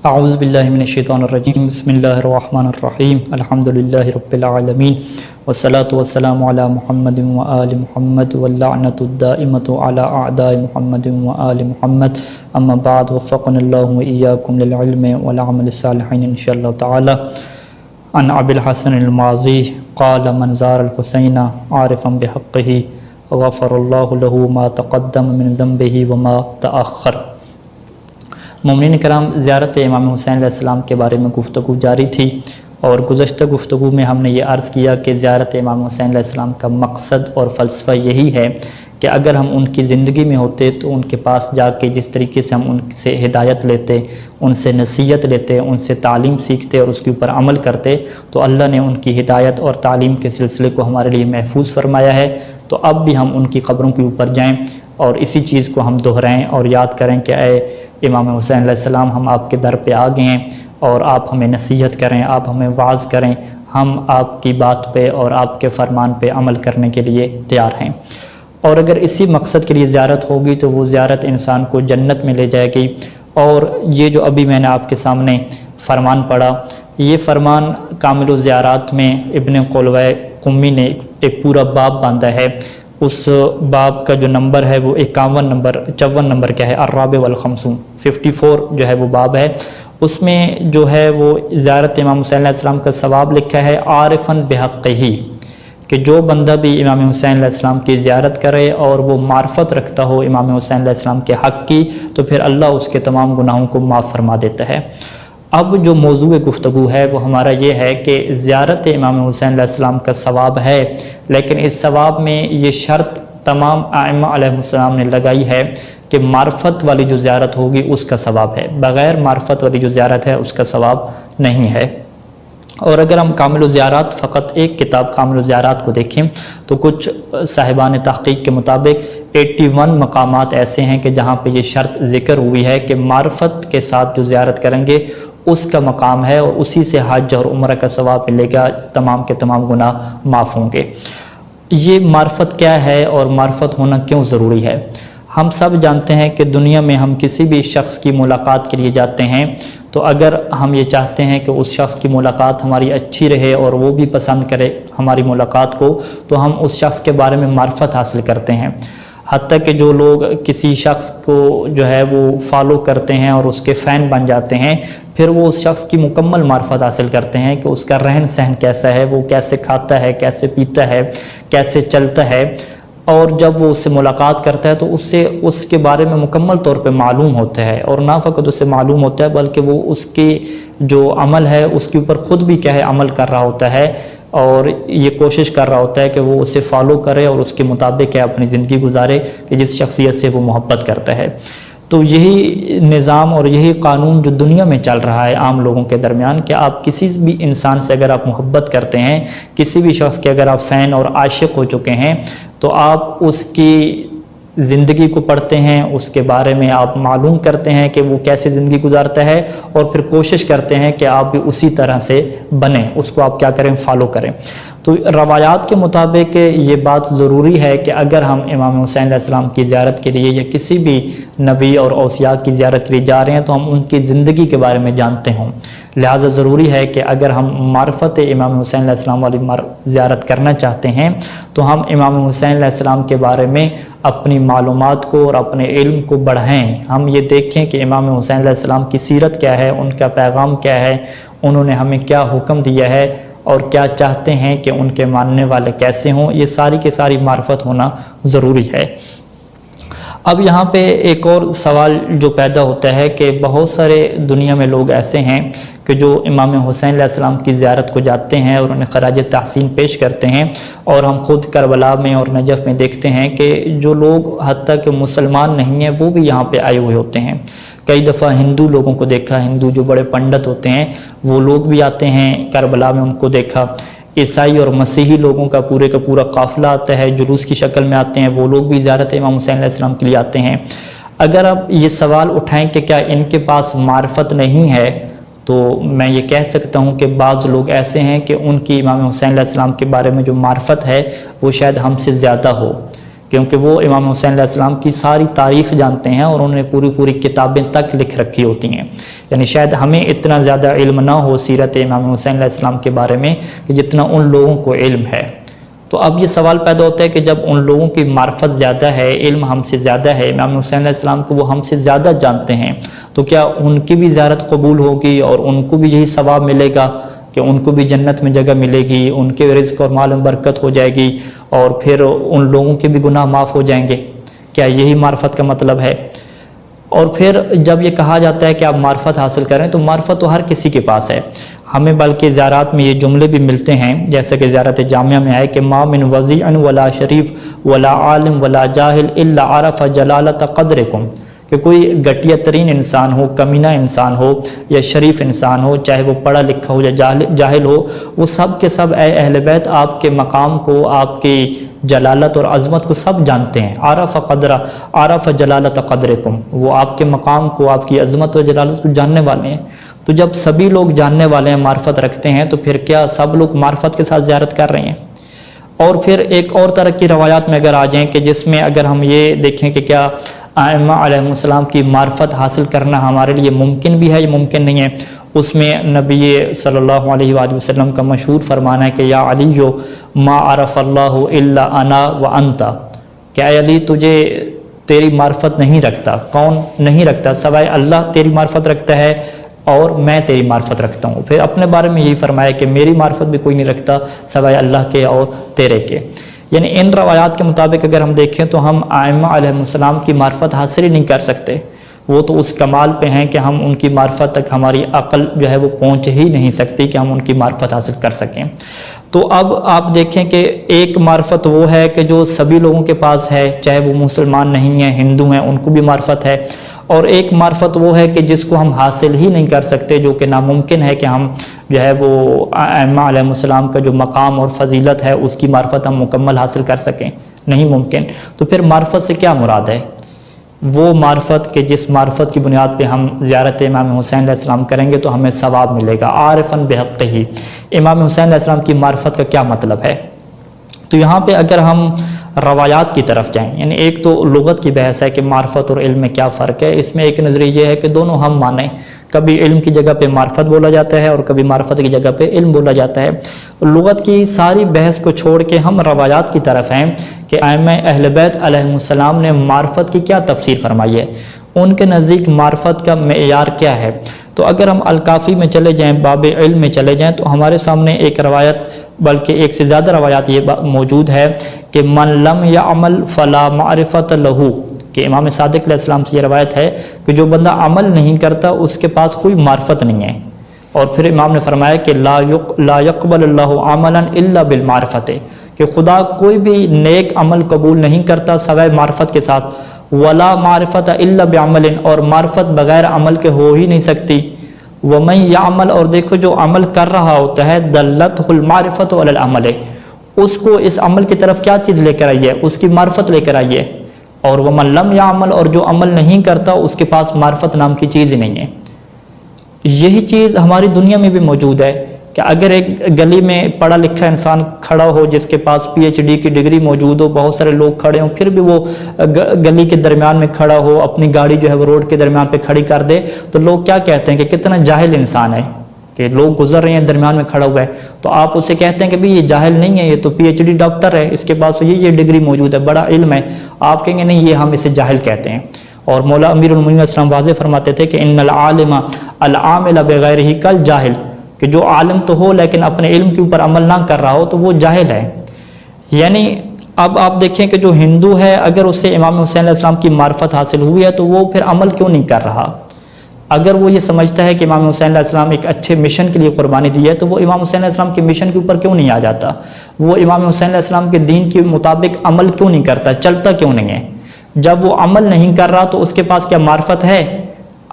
اعوذ باللہ من الشیطان الرجیم بسم اللہ الرحمن الرحیم الحمدللہ رب العالمین والصلاة والسلام علی محمد وآل محمد واللعنۃ الدائمۃ علی اعداء محمد وآل محمد اما بعد وفقنا اللہ وإیاکم للعلم والعمل الصالحین انشاءاللہ تعالی عن ابی الحسن الماضی قال من زار الحسین عارفا بحقہ غفر اللہ له ما تقدم من ذنبہ وما تأخر۔ مومنین کرام، زیارت امام حسین علیہ السلام کے بارے میں گفتگو جاری تھی، اور گزشتہ گفتگو میں ہم نے یہ عرض کیا کہ زیارت امام حسین علیہ السلام کا مقصد اور فلسفہ یہی ہے کہ اگر ہم ان کی زندگی میں ہوتے تو ان کے پاس جا کے جس طریقے سے ہم ان سے ہدایت لیتے، ان سے نصیحت لیتے، ان سے تعلیم سیکھتے اور اس کے اوپر عمل کرتے، تو اللہ نے ان کی ہدایت اور تعلیم کے سلسلے کو ہمارے لیے محفوظ فرمایا ہے۔ تو اب بھی ہم ان کی قبروں کے اوپر جائیں اور اسی چیز کو ہم دہرائیں اور یاد کریں کہ اے امام حسین علیہ السلام، ہم آپ کے در پہ آ گئے ہیں اور آپ ہمیں نصیحت کریں، آپ ہمیں واعظ کریں، ہم آپ کی بات پہ اور آپ کے فرمان پہ عمل کرنے کے لیے تیار ہیں۔ اور اگر اسی مقصد کے لیے زیارت ہوگی تو وہ زیارت انسان کو جنت میں لے جائے گی۔ اور یہ جو ابھی میں نے آپ کے سامنے فرمان پڑھا، یہ فرمان کامل الزیارات میں ابن قلوہ قمی نے ایک پورا باب باندھا ہے۔ اس باب کا جو نمبر ہے وہ 54 نمبر کیا ہے، الرابع والخمسون، 54 جو ہے وہ باب ہے۔ اس میں جو ہے وہ زیارت امام حسین علیہ السلام کا ثواب لکھا ہے عارفاً بحقہ، کہ جو بندہ بھی امام حسین علیہ السلام کی زیارت کرے اور وہ معرفت رکھتا ہو امام حسین علیہ السلام کے حق کی، تو پھر اللہ اس کے تمام گناہوں کو معاف فرما دیتا ہے۔ اب جو موضوع گفتگو ہے وہ ہمارا یہ ہے کہ زیارت امام حسین علیہ السلام کا ثواب ہے، لیکن اس ثواب میں یہ شرط تمام ائمہ علیہ السلام نے لگائی ہے کہ معرفت والی جو زیارت ہوگی اس کا ثواب ہے، بغیر معرفت والی جو زیارت ہے اس کا ثواب نہیں ہے۔ اور اگر ہم کامل الزیارات، فقط ایک کتاب کامل الزیارات کو دیکھیں تو کچھ صاحبان تحقیق کے مطابق 81 مقامات ایسے ہیں کہ جہاں پہ یہ شرط ذکر ہوئی ہے کہ معرفت کے ساتھ جو زیارت کریں گے اس کا مقام ہے اور اسی سے حج اور عمرہ کا ثواب ملے گا، تمام کے تمام گناہ معاف ہوں گے۔ یہ معرفت کیا ہے اور معرفت ہونا کیوں ضروری ہے؟ ہم سب جانتے ہیں کہ دنیا میں ہم کسی بھی شخص کی ملاقات کے لیے جاتے ہیں تو اگر ہم یہ چاہتے ہیں کہ اس شخص کی ملاقات ہماری اچھی رہے اور وہ بھی پسند کرے ہماری ملاقات کو، تو ہم اس شخص کے بارے میں معرفت حاصل کرتے ہیں۔ حتیٰ کہ جو لوگ کسی شخص کو جو ہے وہ فالو کرتے ہیں اور اس کے فین بن جاتے ہیں، پھر وہ اس شخص کی مکمل معرفت حاصل کرتے ہیں کہ اس کا رہن سہن کیسا ہے، وہ کیسے کھاتا ہے، کیسے پیتا ہے، کیسے چلتا ہے، اور جب وہ اس سے ملاقات کرتا ہے تو اس کے بارے میں مکمل طور پہ معلوم ہوتا ہے، اور نہ فقط اس سے معلوم ہوتا ہے بلکہ وہ اس کی جو عمل ہے اس کے اوپر خود بھی کیا ہے عمل کر رہا ہوتا ہے، اور یہ کوشش کر رہا ہوتا ہے کہ وہ اسے فالو کرے اور اس کے مطابق کیا اپنی زندگی گزارے کہ جس شخصیت سے وہ محبت کرتا ہے۔ تو یہی نظام اور یہی قانون جو دنیا میں چل رہا ہے عام لوگوں کے درمیان، کہ آپ کسی بھی انسان سے اگر آپ محبت کرتے ہیں، کسی بھی شخص کے اگر آپ فین اور عاشق ہو چکے ہیں، تو آپ اس کی زندگی کو پڑھتے ہیں، اس کے بارے میں آپ معلوم کرتے ہیں کہ وہ کیسے زندگی گزارتا ہے، اور پھر کوشش کرتے ہیں کہ آپ بھی اسی طرح سے بنیں، اس کو آپ کیا کریں، فالو کریں۔ تو روایات کے مطابق یہ بات ضروری ہے کہ اگر ہم امام حسین علیہ السلام کی زیارت کے لیے یا کسی بھی نبی اور اوصیاء کی زیارت کے لیے جا رہے ہیں تو ہم ان کی زندگی کے بارے میں جانتے ہوں۔ لہٰذا ضروری ہے کہ اگر ہم معرفت امام حسین علیہ السلام والی زیارت کرنا چاہتے ہیں تو ہم امام حسین علیہ السلام کے بارے میں اپنی معلومات کو اور اپنے علم کو بڑھائیں۔ ہم یہ دیکھیں کہ امام حسین علیہ السلام کی سیرت کیا ہے، ان کا پیغام کیا ہے، انہوں نے ہمیں کیا حکم دیا ہے اور کیا چاہتے ہیں کہ ان کے ماننے والے کیسے ہوں، یہ ساری کی ساری معرفت ہونا ضروری ہے۔ اب یہاں پہ ایک اور سوال جو پیدا ہوتا ہے کہ بہت سارے دنیا میں لوگ ایسے ہیں کہ جو امام حسین علیہ السلام کی زیارت کو جاتے ہیں اور انہیں خراج تحسین پیش کرتے ہیں، اور ہم خود کربلا میں اور نجف میں دیکھتے ہیں کہ جو لوگ حتیٰ کہ مسلمان نہیں ہیں وہ بھی یہاں پہ آئے ہوئے ہوتے ہیں۔ کئی دفعہ ہندو لوگوں کو دیکھا، ہندو جو بڑے پنڈت ہوتے ہیں وہ لوگ بھی آتے ہیں کربلا میں، ان کو دیکھا۔ عیسائی اور مسیحی لوگوں کا پورا قافلہ آتا ہے، جلوس کی شکل میں آتے ہیں، وہ لوگ بھی زیارت امام حسین علیہ السلام کے لیے آتے ہیں۔ اگر آپ یہ سوال اٹھائیں کہ کیا ان کے پاس معرفت نہیں ہے، تو میں یہ کہہ سکتا ہوں کہ بعض لوگ ایسے ہیں کہ ان کی امام حسین علیہ السلام کے بارے میں جو معرفت ہے وہ شاید ہم سے زیادہ ہو، کیونکہ وہ امام حسین علیہ السلام کی ساری تاریخ جانتے ہیں اور انہوں نے پوری کتابیں تک لکھ رکھی ہوتی ہیں. یعنی شاید ہمیں اتنا زیادہ علم نہ ہو سیرت امام حسین علیہ السلام کے بارے میں کہ جتنا ان لوگوں کو علم ہے. تو اب یہ سوال پیدا ہوتا ہے کہ جب ان لوگوں کی معرفت زیادہ ہے، علم ہم سے زیادہ ہے، امام حسین علیہ السلام کو وہ ہم سے زیادہ جانتے ہیں، تو کیا ان کی بھی زیارت قبول ہوگی اور ان کو بھی یہی ثواب ملے گا کہ ان کو بھی جنت میں جگہ ملے گی، ان کے رزق اور مال میں برکت ہو جائے گی اور پھر ان لوگوں کے بھی گناہ معاف ہو جائیں گے؟ کیا یہی معرفت کا مطلب ہے؟ اور پھر جب یہ کہا جاتا ہے کہ آپ معرفت حاصل کریں تو معرفت تو ہر کسی کے پاس ہے. ہمیں بلکہ زیارات میں یہ جملے بھی ملتے ہیں، جیسے کہ زیارت جامعہ میں آئے کہ ما من وضیع ولا شریف ولا عالم ولا جاہل الا عرف جلالت قدرکم، کہ کوئی گھٹیا ترین انسان ہو، کمینہ انسان ہو یا شریف انسان ہو، چاہے وہ پڑھا لکھا ہو یا جاہل ہو، وہ سب کے سب اے اہل بیت آپ کے مقام کو، آپ کی جلالت اور عظمت کو سب جانتے ہیں. عرف جلالت قدرکم، وہ آپ کے مقام کو، آپ کی عظمت اور جلالت کو جاننے والے ہیں. تو جب سبھی لوگ جاننے والے ہیں، معرفت رکھتے ہیں، تو پھر کیا سب لوگ معرفت کے ساتھ زیارت کر رہے ہیں؟ اور پھر ایک اور طرح کی روایات میں اگر آ جائیں کہ جس میں اگر ہم یہ دیکھیں کہ کیا ائمہ علیہ السلام کی معرفت حاصل کرنا ہمارے لیے ممکن بھی ہے یا ممکن نہیں ہے، اس میں نبی صلی اللہ علیہ وآلہ وسلم کا مشہور فرمان ہے کہ یا علی ما عرف اللہ الا انا وانت، کہ اے علی تجھے تیری معرفت نہیں رکھتا، کون نہیں رکھتا؟ سوائے اللہ تیری معرفت رکھتا ہے اور میں تیری معرفت رکھتا ہوں. پھر اپنے بارے میں یہی فرمایا کہ میری معرفت بھی کوئی نہیں رکھتا سوائے اللہ کے اور تیرے کے. یعنی ان روایات کے مطابق اگر ہم دیکھیں تو ہم ائمہ علیہ السلام کی معرفت حاصل ہی نہیں کر سکتے. وہ تو اس کمال پہ ہیں کہ ہم ان کی معرفت تک ہماری عقل جو ہے وہ پہنچ ہی نہیں سکتی کہ ہم ان کی معرفت حاصل کر سکیں. تو اب آپ دیکھیں کہ ایک معرفت وہ ہے کہ جو سبھی لوگوں کے پاس ہے، چاہے وہ مسلمان نہیں ہیں، ہندو ہیں، ان کو بھی معرفت ہے. اور ایک معرفت وہ ہے کہ جس کو ہم حاصل ہی نہیں کر سکتے، جو کہ ناممکن ہے کہ ہم جو ہے وہ ائمہ علیہ السلام کا جو مقام اور فضیلت ہے اس کی معرفت ہم مکمل حاصل کر سکیں، نہیں ممکن. تو پھر معرفت سے کیا مراد ہے؟ وہ معرفت کہ جس معرفت کی بنیاد پہ ہم زیارت امام حسین علیہ السلام کریں گے تو ہمیں ثواب ملے گا. عارفاً بحقہ، امام حسین علیہ السلام کی معرفت کا کیا مطلب ہے؟ تو یہاں پہ اگر ہم روایات کی طرف جائیں، یعنی ایک تو لغت کی بحث ہے کہ معرفت اور علم میں کیا فرق ہے. اس میں ایک نظریہ یہ ہے کہ دونوں ہم مانیں، کبھی علم کی جگہ پہ معرفت بولا جاتا ہے اور کبھی معرفت کی جگہ پہ علم بولا جاتا ہے. لغت کی ساری بحث کو چھوڑ کے ہم روایات کی طرف ہیں کہ ائمہ اہل بیت علیہ السلام نے معرفت کی کیا تفسیر فرمائی ہے، ان کے نزدیک معرفت کا معیار کیا ہے. تو اگر ہم الکافی میں چلے جائیں، باب علم میں چلے جائیں، تو ہمارے سامنے ایک روایت، بلکہ ایک سے زیادہ روایات یہ موجود ہے کہ من لم یعمل فلا معرفت لہو، کہ امام صادق علیہ السلام سے یہ روایت ہے کہ جو بندہ عمل نہیں کرتا اس کے پاس کوئی معرفت نہیں ہے. اور پھر امام نے فرمایا کہ لا یقبل اللہ عملا الا بالمعرفت، کہ خدا کوئی بھی نیک عمل قبول نہیں کرتا سوائے معرفت کے ساتھ. ولا معرفت الا بعمل، اور معرفت بغیر عمل کے ہو ہی نہیں سکتی. ومن یعمل، اور دیکھو جو عمل کر رہا ہوتا ہے، دلتہ المعرفت علی العمل، اس کو اس عمل کی طرف کیا چیز لے کر آئی ہے؟ اس کی معرفت لے کر آئی ہے. اور ومن لم یعمل، اور جو عمل نہیں کرتا اس کے پاس معرفت نام کی چیز ہی نہیں ہے. یہی چیز ہماری دنیا میں بھی موجود ہے کہ اگر ایک گلی میں پڑھا لکھا انسان کھڑا ہو جس کے پاس PhD کی ڈگری موجود ہو، بہت سارے لوگ کھڑے ہوں، پھر بھی وہ گلی کے درمیان میں کھڑا ہو، اپنی گاڑی جو ہے وہ روڈ کے درمیان پہ کھڑی کر دے، تو لوگ کیا کہتے ہیں کہ کتنا جاہل انسان ہے، کہ لوگ گزر رہے ہیں درمیان میں کھڑا ہوا ہے، تو آپ اسے کہتے ہیں کہ بھئی یہ جاہل نہیں ہے، یہ تو PhD ڈاکٹر ہے، اس کے پاس یہ ڈگری موجود ہے، بڑا علم ہے. آپ کہیں گے نہیں، یہ ہم اسے جاہل کہتے ہیں. اور مولا امیر المومنین السلام واضح فرماتے تھے کہ ان العالم العامل بغیرہ کل جاہل، کہ جو عالم تو ہو لیکن اپنے علم کے اوپر عمل نہ کر رہا ہو تو وہ جاہل ہے. یعنی اب آپ دیکھیں کہ جو ہندو ہے، اگر اس سے امام حسین علیہ السلام کی معرفت حاصل ہوئی ہے تو وہ پھر عمل کیوں نہیں کر رہا؟ اگر وہ یہ سمجھتا ہے کہ امام حسین علیہ السلام ایک اچھے مشن کے لیے قربانی دی ہے تو وہ امام حسین علیہ السلام کے مشن کے اوپر کیوں نہیں آ جاتا؟ وہ امام حسین علیہ السلام کے دین کے مطابق عمل کیوں نہیں کرتا، چلتا کیوں نہیں ہے؟ جب وہ عمل نہیں کر رہا تو اس کے پاس کیا معرفت ہے؟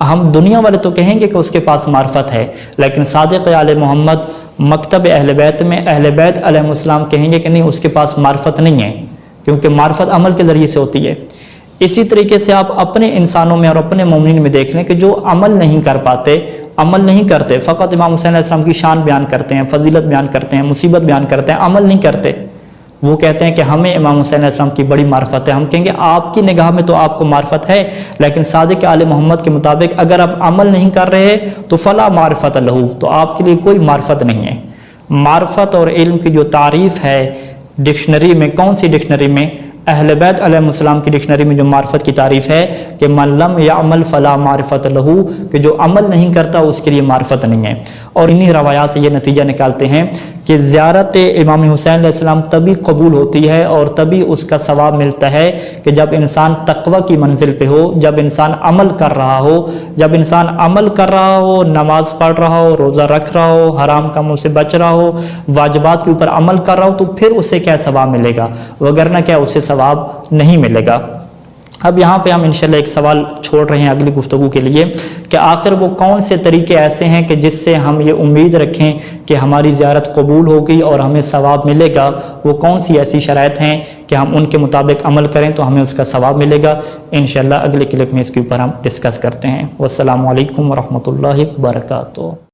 ہم دنیا والے تو کہیں گے کہ اس کے پاس معرفت ہے، لیکن صادق آل محمد مکتب اہل بیت میں اہل بیت علیہ السلام کہیں گے کہ نہیں، اس کے پاس معرفت نہیں ہے، کیونکہ معرفت عمل کے ذریعے سے ہوتی ہے. اسی طریقے سے آپ اپنے انسانوں میں اور اپنے مومنین میں دیکھ لیں کہ جو عمل نہیں کر پاتے، عمل نہیں کرتے، فقط امام حسین علیہ السلام کی شان بیان کرتے ہیں، فضیلت بیان کرتے ہیں، مصیبت بیان کرتے ہیں، عمل نہیں کرتے، وہ کہتے ہیں کہ ہمیں امام حسین علیہ السلام کی بڑی معرفت ہے. ہم کہیں گے آپ کی نگاہ میں تو آپ کو معرفت ہے، لیکن صادق آل محمد کے مطابق اگر آپ عمل نہیں کر رہے تو فلا معرفت لہو، تو آپ کے لیے کوئی معرفت نہیں ہے. معرفت اور علم کی جو تعریف ہے ڈکشنری میں، کون سی ڈکشنری میں؟ اہل بیت علیہ السلام کی ڈکشنری میں جو معرفت کی تعریف ہے کہ من لم یعمل فلا معرفت لہو، کہ جو عمل نہیں کرتا اس کے لیے معرفت نہیں ہے. اور انہی روایات سے یہ نتیجہ نکالتے ہیں کہ زیارت امام حسین علیہ السلام تبھی قبول ہوتی ہے اور تبھی اس کا ثواب ملتا ہے کہ جب انسان تقوی کی منزل پہ ہو، جب انسان عمل کر رہا ہو. جب انسان عمل کر رہا ہو، نماز پڑھ رہا ہو، روزہ رکھ رہا ہو، حرام کاموں سے بچ رہا ہو، واجبات کے اوپر عمل کر رہا ہو، تو پھر اسے کیا ثواب ملے گا، وگرنہ کیا اسے ثواب نہیں ملے گا. اب یہاں پہ ہم انشاءاللہ ایک سوال چھوڑ رہے ہیں اگلی گفتگو کے لیے کہ آخر وہ کون سے طریقے ایسے ہیں کہ جس سے ہم یہ امید رکھیں کہ ہماری زیارت قبول ہوگی اور ہمیں ثواب ملے گا. وہ کون سی ایسی شرائط ہیں کہ ہم ان کے مطابق عمل کریں تو ہمیں اس کا ثواب ملے گا. انشاءاللہ اگلے کلپ میں اس کے اوپر ہم ڈسکس کرتے ہیں. والسلام علیکم ورحمۃ اللہ وبرکاتہ.